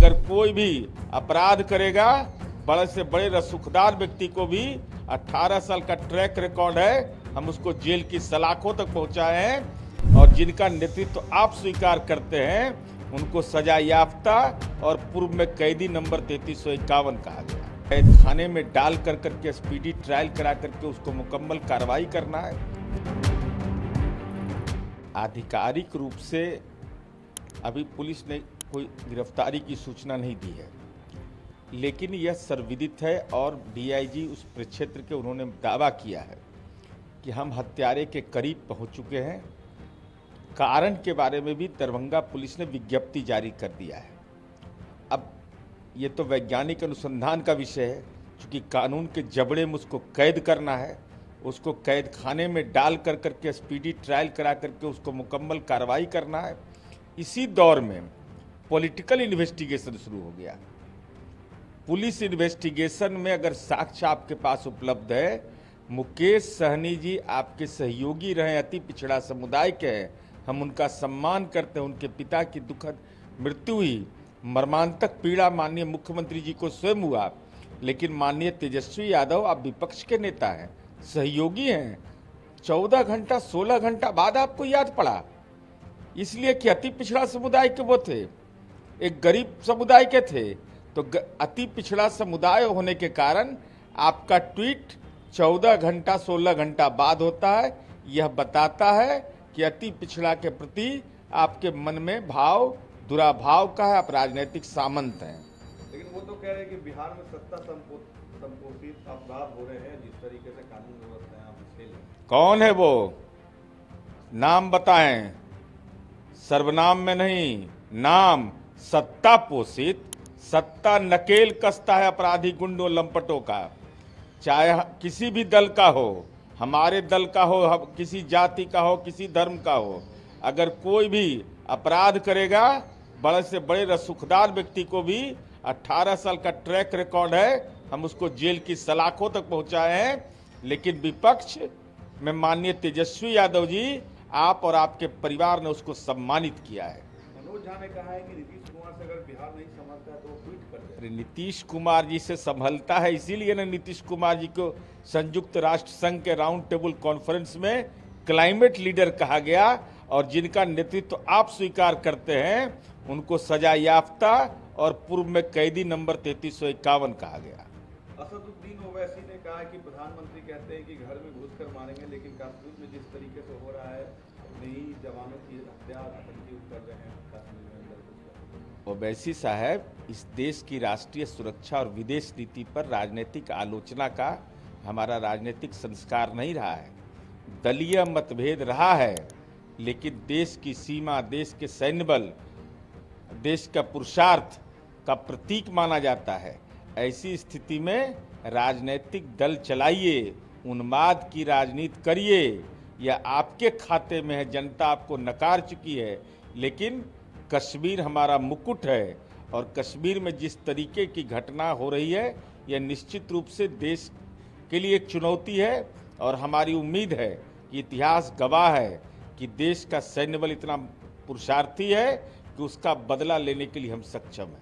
अगर कोई भी अपराध करेगा, बड़े से बड़े रसूखदार व्यक्ति को भी 18 साल का ट्रैक रिकॉर्ड है, हम उसको जेल की सलाखों तक पहुंचाए हैं। और जिनका नेतृत्व आप स्वीकार करते हैं उनको सजा याफ्ता और पूर्व में कैदी नंबर 3351 कहा गया। कैद खाने में डाल कर करके स्पीडी ट्रायल करा करके उसको मुकम्मल कार्रवाई करना है। आधिकारिक रूप से अभी पुलिस ने कोई गिरफ्तारी की सूचना नहीं दी है, लेकिन यह सर्वविदित है और डीआईजी उस प्रक्षेत्र के उन्होंने दावा किया है कि हम हत्यारे के करीब पहुंच चुके हैं। कारण के बारे में भी दरभंगा पुलिस ने विज्ञप्ति जारी कर दिया है। अब ये तो वैज्ञानिक अनुसंधान का विषय है, क्योंकि कानून के जबड़े में उसको कैद करना है, उसको कैद खाने में डाल कर करके स्पीडी ट्रायल करा करके उसको मुकम्मल कार्रवाई करना है। इसी दौर में पॉलिटिकल इन्वेस्टिगेशन शुरू हो गया। पुलिस इन्वेस्टिगेशन में अगर साक्ष्य आपके पास उपलब्ध है, मुकेश सहनी जी आपके सहयोगी रहे, अति पिछड़ा समुदाय के हैं, हम उनका सम्मान करते हैं। उनके पिता की दुखद मृत्यु हुई, मर्मांतक पीड़ा माननीय मुख्यमंत्री जी को स्वयं हुआ, लेकिन माननीय तेजस्वी यादव आप विपक्ष के नेता हैं, सहयोगी हैं, 14 घंटा 16 घंटा बाद आपको याद पड़ा, इसलिए कि अति पिछड़ा समुदाय के वो थे, एक गरीब समुदाय के थे। तो अति पिछड़ा समुदाय होने के कारण आपका ट्वीट 14 घंटा 16 घंटा बाद होता है। यह बताता है कि अति पिछड़ा के प्रति आपके मन में भाव दुराभाव का है, आप राजनीतिक सामंत हैं। लेकिन वो तो कह रहे हैं कि बिहार में सत्ता संपोषित अपराध हो रहे हैं, जिस तरीके से कानून व्यवस्था है आप खेल। कौन है वो? नाम बताएं, सर्वनाम में नहीं, नाम। सत्ता पोषित, सत्ता नकेल कसता है अपराधी गुंडों लंपटों का, चाहे किसी भी दल का हो, हमारे दल का हो, किसी जाति का हो, किसी धर्म का हो। अगर कोई भी अपराध करेगा, बड़े से बड़े रसूखदार व्यक्ति को भी 18 साल का ट्रैक रिकॉर्ड है, हम उसको जेल की सलाखों तक पहुंचाए हैं। लेकिन विपक्ष में माननीय तेजस्वी यादव जी, आप और आपके परिवार ने उसको सम्मानित किया है। मनोज झा ने कहा है कि नीतीश कुमार से अगर बिहार नहीं संभलता है तो वो ट्वीट कर दे। अरे नीतीश कुमार जी से संभलता है, इसीलिए ना नीतीश कुमार जी को संयुक्त राष्ट्र संघ के राउंड टेबल कॉन्फ्रेंस में क्लाइमेट लीडर कहा गया। और जिनका नेतृत्व आप स्वीकार करते हैं उनको सजा याफ्ता और पूर्व में कैदी नंबर 3351 कहा गया। असदुद्दीन ओवैसी ने कहा कि प्रधानमंत्री कहते हैं कि घर में घुसकर मारेंगे, लेकिन कश्मीर में जिस तरीके से हो रहा है, नई जवानों की हत्या आतंकी कर रहे हैं कश्मीर में अंदर। ओवैसी साहब, इस देश की राष्ट्रीय सुरक्षा और विदेश नीति पर राजनीतिक आलोचना का हमारा राजनीतिक संस्कार नहीं रहा है। दलीय मतभेद रहा है, लेकिन देश की सीमा, देश के सैन्य बल, देश का पुरुषार्थ का प्रतीक माना जाता है। ऐसी स्थिति में राजनीतिक दल चलाइए, उन्माद की राजनीति करिए, या आपके खाते में है, जनता आपको नकार चुकी है। लेकिन कश्मीर हमारा मुकुट है, और कश्मीर में जिस तरीके की घटना हो रही है, यह निश्चित रूप से देश के लिए एक चुनौती है। और हमारी उम्मीद है कि इतिहास गवाह है कि देश का सैन्य बल इतना पुरुषार्थी है कि उसका बदला लेने के लिए हम सक्षम हैं।